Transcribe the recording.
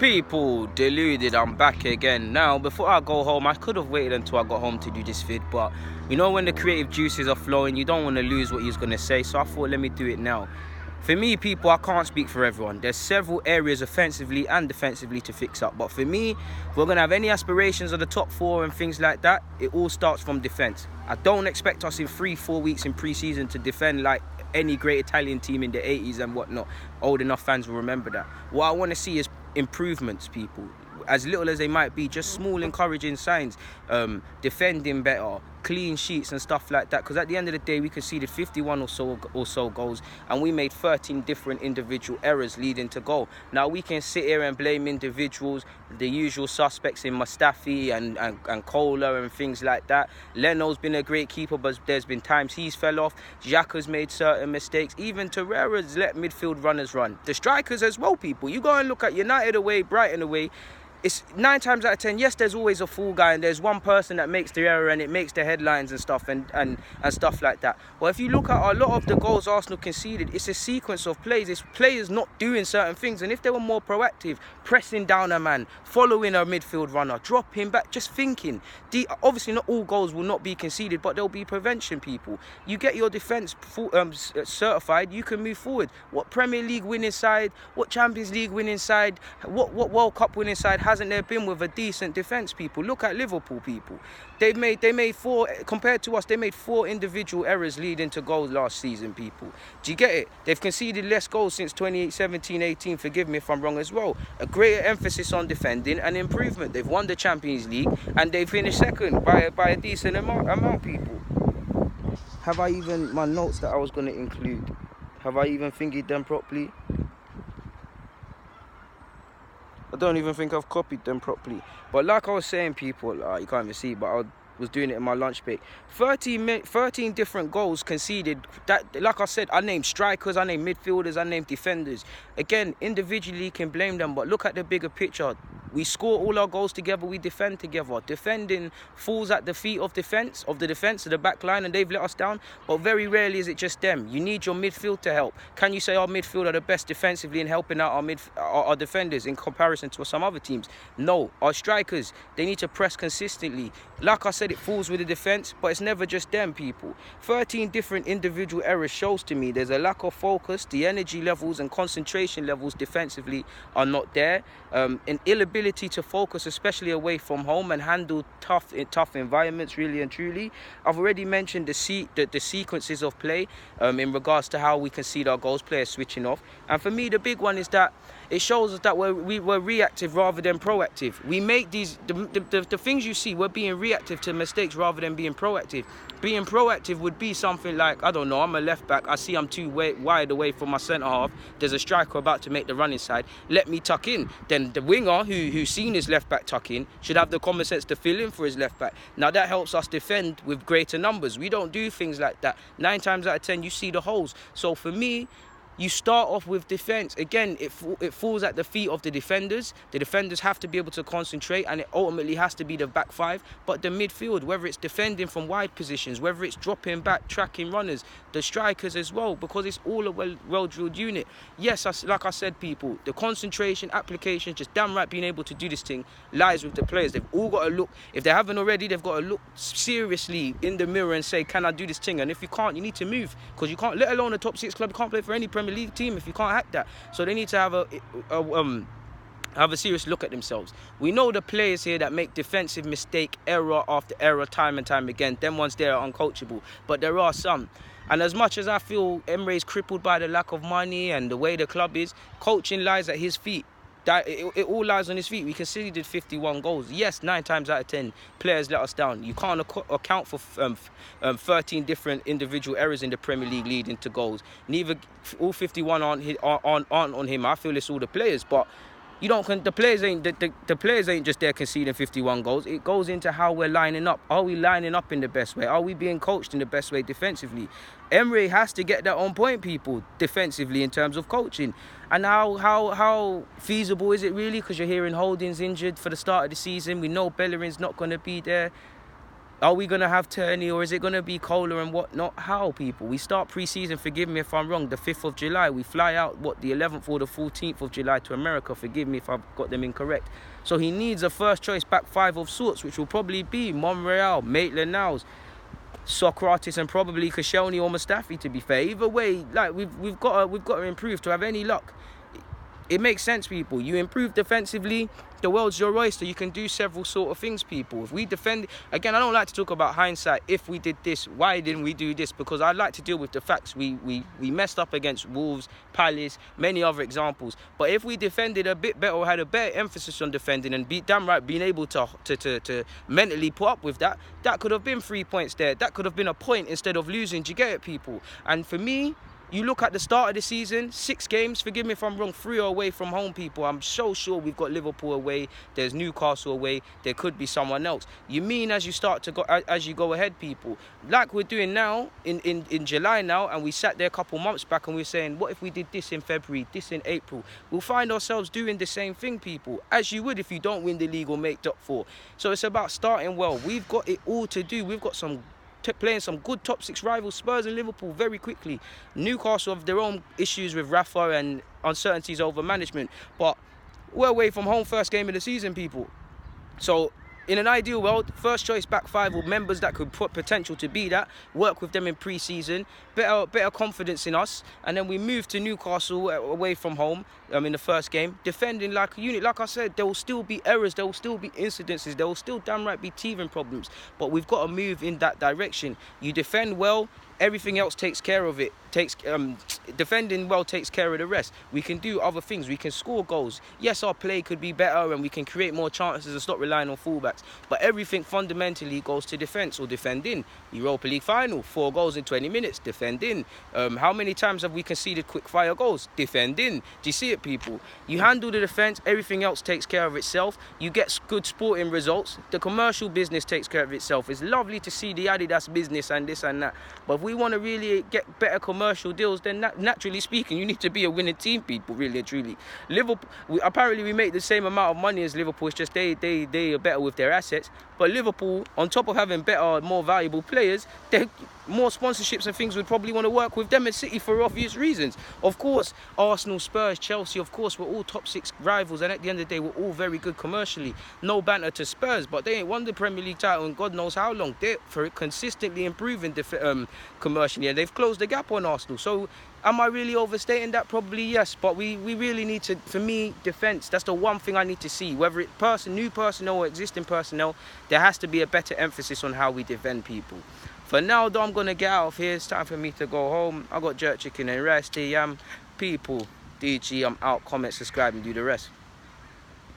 People, Deluded, I'm back again. Now, before I go home, I could have waited until I got home to do this vid, but you know when the creative juices are flowing, you don't want to lose what you're going to say, so I thought let me do it now. For me, people, I can't speak for everyone. There's several areas offensively and defensively to fix up, but for me, if we're going to have any aspirations of the top four and things like that, it all starts from defence. I don't expect us in 3-4 weeks in pre-season to defend like any great Italian team in the 80s and whatnot. Old enough fans will remember that. What I want to see is improvements, people, as little as they might be, just small encouraging signs, defending better, clean sheets and stuff like that, because at the end of the day we conceded 51 or so goals and we made 13 different individual errors leading to goal. Now we can sit here and blame individuals, the usual suspects in Mustafi and Kohler and things like that. Leno's been a great keeper, but there's been times he's fell off. Xhaka's made certain mistakes. Even Torreira's let midfield runners run. The strikers as well, people. You go and look at United away, Brighton away. It's 9 times out of 10, yes, there's always a fool guy and there's one person that makes the error and it makes the headlines and stuff and stuff like that. Well, if you look at a lot of the goals Arsenal conceded, it's a sequence of plays. It's players not doing certain things. And if they were more proactive, pressing down a man, following a midfield runner, dropping back, just thinking. Obviously, not all goals will not be conceded, but there'll be prevention, people. You get your defence certified, you can move forward. What Premier League winning side, what Champions League winning side, what World Cup winning side hasn't there been with a decent defence, people? Look at Liverpool, people. They made 4, compared to us, they made 4 individual errors leading to goals last season, people. Do you get it? They've conceded less goals since 2017-18, forgive me if I'm wrong as well. A greater emphasis on defending and improvement. They've won the Champions League and they finished second by a decent amount, people. Have I even, my notes that I was going to include, have I even fingered them properly? I don't even think I've copied them properly. But like I was saying, people, you can't even see, but I was doing it in my lunch break. 13 different goals conceded. That, like I said, I named strikers, I named midfielders, I named defenders. Again, individually you can blame them, but look at the bigger picture. We score all our goals together, we defend together. Defending falls at the feet of the defence, of the back line, and they've let us down. But very rarely is it just them. You need your midfield to help. Can you say our midfield are the best defensively in helping out our defenders in comparison to some other teams? No. Our strikers, they need to press consistently. Like I said, it falls with the defence, but it's never just them, people. 13 different individual errors shows to me there's a lack of focus. The energy levels and concentration levels defensively are not there. An inability to focus, especially away from home, and handle tough environments, really and truly. I've already mentioned the sequences of play in regards to how we concede our goals, players switching off. And for me, the big one is that it shows us that we're reactive rather than proactive. We make these, the things you see, we're being reactive to mistakes rather than being proactive. Being proactive would be something like, I don't know, I'm a left back, I see I'm too wide away from my centre half, there's a striker about to make the run inside, let me tuck in. Then the winger who's seen his left back tuck in should have the common sense to fill in for his left back. Now that helps us defend with greater numbers. We don't do things like that. 9 times out of 10 you see the holes. So for me, you start off with defence. Again, it falls at the feet of the defenders. The defenders have to be able to concentrate, and it ultimately has to be the back 5. But the midfield, whether it's defending from wide positions, whether it's dropping back, tracking runners, the strikers as well, because it's all a well-drilled unit. Yes, like I said, people, the concentration, application, just damn right being able to do this thing lies with the players. They've all got to look, if they haven't already, they've got to look seriously in the mirror and say, can I do this thing? And if you can't, you need to move, because you can't, let alone a top 6 club, you can't play for any Premier League team if you can't hack that. So they need to have a serious look at themselves. We know the players here that make defensive mistake, error after error, time and time again. Them ones there are uncoachable, but there are some. And as much as I feel Emre's crippled by the lack of money and the way the club is, coaching lies at his feet. It all lies on his feet. We conceded 51 goals. Yes, 9 times out of 10, players let us down. You can't account for 13 different individual errors in the Premier League leading to goals. Neither all 51 aren't on him. I feel it's all the players, but you don't. The players ain't just there conceding 51 goals. It goes into how we're lining up. Are we lining up in the best way? Are we being coached in the best way defensively? Emre has to get that on point, people, defensively in terms of coaching. And how feasible is it really? Because you're hearing Holding's injured for the start of the season. We know Bellerin's not going to be there. Are we going to have Turney, or is it going to be Kohler and whatnot? How, people? We start pre-season, forgive me if I'm wrong, the 5th of July. We fly out, the 11th or the 14th of July to America. Forgive me if I've got them incorrect. So he needs a first-choice back five of sorts, which will probably be Monreal, Maitland-Niles, Socrates, and probably Koscielny or Mustafi, to be fair. Either way, like, we've got to improve to have any luck. It makes sense, people. You improve defensively, the world's your oyster. You can do several sort of things, people. If we defend, again, I don't like to talk about hindsight. If we did this, why didn't we do this? Because I like to deal with the facts. We messed up against Wolves, Palace, many other examples. But if we defended a bit better, or had a better emphasis on defending, and damn right being able to mentally put up with that, that could have been 3 points there. That could have been a point instead of losing. Do you get it, people? And for me, you look at the start of the season, 6 games, forgive me if I'm wrong, 3 are away from home, people. I'm so sure we've got Liverpool away, there's Newcastle away, there could be someone else. You mean as you go ahead, people, like we're doing now, in July now, and we sat there a couple months back and we're saying, what if we did this in February, this in April? We'll find ourselves doing the same thing, people, as you would if you don't win the league or make top 4. So it's about starting well. We've got it all to do. We've got playing some good top 6 rivals, Spurs and Liverpool, very quickly. Newcastle have their own issues with Rafa and uncertainties over management, but we're away from home first game of the season, people. So in an ideal world, first choice back five or members that could put potential to be that, work with them in pre-season, better confidence in us, and then we move to Newcastle away from home in the first game, defending like a unit. Like I said, there will still be errors, there will still be incidences, there will still damn right be teething problems, but we've got to move in that direction. You defend well, everything else takes care of it. Defending well takes care of the rest. We can do other things. We can score goals. Yes, our play could be better and we can create more chances and stop relying on fullbacks. But everything fundamentally goes to defence or defending. Europa League final, 4 goals in 20 minutes, defending. How many times have we conceded quick fire goals? Defending. Do you see it, people? You handle the defence, everything else takes care of itself. You get good sporting results. The commercial business takes care of itself. It's lovely to see the Adidas business and this and that. But if we want to really get better commercial deals, then naturally speaking, you need to be a winning team, people, really and truly. Liverpool, apparently we make the same amount of money as Liverpool. It's just they are better with their assets. But Liverpool, on top of having better, more valuable players, more sponsorships and things would probably want to work with them at City for obvious reasons. Of course, Arsenal, Spurs, Chelsea, of course, we're all top 6 rivals, and at the end of the day, we're all very good commercially. No banter to Spurs, but they ain't won the Premier League title in God knows how long. They're for consistently improving commercially, and they've closed the gap on Arsenal. So am I really overstating that? Probably yes, but we really need to, for me, defence, that's the one thing I need to see. Whether it's new personnel or existing personnel, there has to be a better emphasis on how we defend, people. For now, though, I'm going to get out of here. It's time for me to go home. I got jerk chicken and rest. People, DG, I'm out. Comment, subscribe, and do the rest.